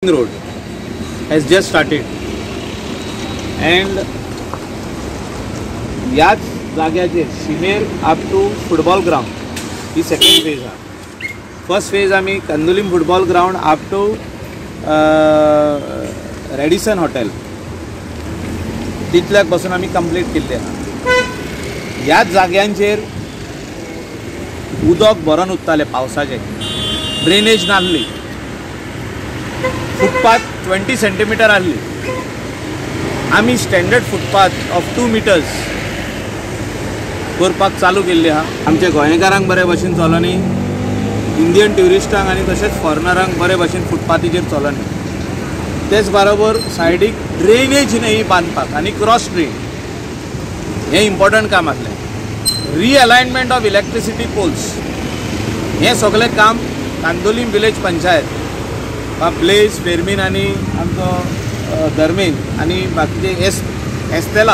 road has just started and याच जाग्याचेर शिमेर अप टू फुटबॉल ग्राउंड ही सेकंड फेज हा. फर्स्ट फेज आमी Candolim football ground up to Radisson hotel तितल्याक पासून आमी कंप्लीट केल्ले हा. ह्याच जाग्यांचेर उदक भरून उरतालें पावसाचें, ड्रेनेज नासली, फुटपाथ 20 सेंटीमीटर आसली. आमी स्टँडर्ड फुटपाथ ऑफ 2 मीटर्स करपाक चालू केल्ली आहा. आमच्या गोंयकारांक बरे भशेन चलनी, इंडियन ट्युरिस्टांक आनी तशेंच फॉरेनरांक बरे भशेन फुटपाथीचेर चलनी. तेच बरोबर सायडीक ड्रेनेज न्हंय बांदपाक आनी क्रॉस ड्रेन हें इम्पॉर्टंट काम आसलें. रिअलायनमेंट ऑफ इलेक्ट्रिसिटी पोल्स हें सगळें काम कांदोलीम विलेज पंचायत ब्लेज फेरमीन आनी आमचो धर्मेन आनी बाकीचे एस्तेला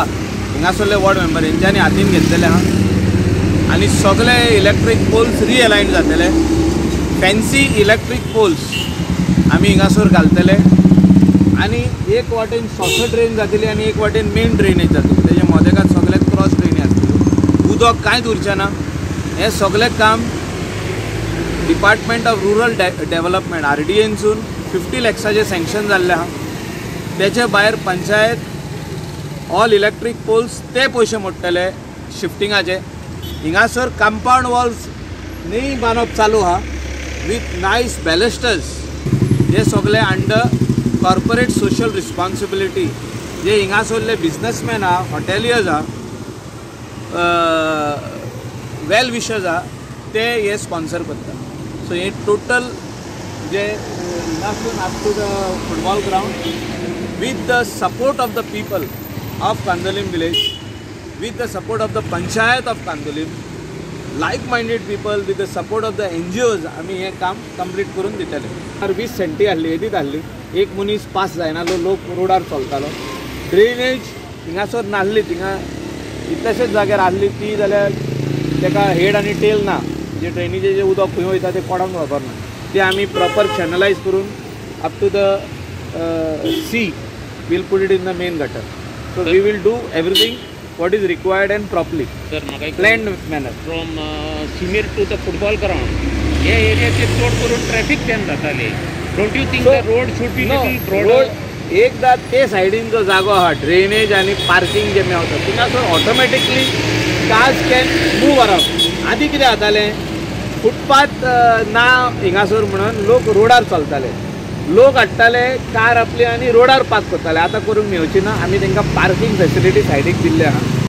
हिंगासरले वॉर्ड मेंबर हेंच्यांनी हातीन घेतलेले आहा आनी सगळे इलेक्ट्रीक पोल्स रिअलायन जातले. फॅन्सी इलेक्ट्रीक पोल्स आमी हिंगासर घालतले आनी एक वाटेन सॉसर ड्रेन जातली आनी एक वाटेन मेन ड्रेनेज जातली. तेजे मदेकात सगळे क्रॉस ड्रेनी आसतल्यो. उदक कांयच उरचें ना. हें सगळें काम डिपार्टमेंट ऑफ रुरल डेव्हलपमेंट RDAसून 50 लॅक्साचे सँक्शन जाल्ले आहा. तेचे भायर पंचायत ऑल इलेक्ट्रीक पोल्स ते पयशे मोडटले शिफ्टिंगाचे. हिंगासर कंपाउंड वॉल्स न्हय बांदप चालू आहा विथ नायस बॅलेस्टर्स. हे सगळे अंडर कॉर्पोरेट सोशल रिस्पॉन्सिबिलिटी. जे हिंगासरले बिजनेसमॅन आहा, हॉटेलियर्स आहा, वेल विशर्स आहा, ते हे स्पॉन्सर करता. सो हे टोटल जे हिंगासून up to the football ground with the support of the people of Kandolim village, with the support of the Panchayat of Kandolim, like-minded people, with the support of the NGOs, आम्ही हे काम complete करून दितले. 20 senti आहली, एदीत आहली. एक मनीस pass जायनालो, लोक रोडार चलतालो. ड्रेनेज हिंगासर नासली, थिंगा इतलेशेच जाग्यार आहली ती जाल्यार तेका हेड आनी टेल ना. जे ड्रेनेजे जे उदक खंय वयता ते कोणाक खबर ना. ते आमी प्रॉपर चॅनलायज करून up to the sea we'll put it in the main gutter. So we will do everything what is required and properly. Sir, planned manner. From Simir to the football ground, yeah area चे road करून traffic jam जाताले. Don't you think the road should be little broader? एकदा ते सायडीन जो जागो आहा drainage आनी पार्किंग जे मेळटा थिंगासर automatically cars can move around. आदी कितें जातालें, फुटपाथ ना हिंगासर म्हणून लोक रोडार चलताले, लोक हाडटाले कार आपली आनी रोडार पार्क करताले. आतां करूंक मेळची ना. आमी तांकां पार्किंग फॅसिलिटी सायडीक दिल्ले आहा.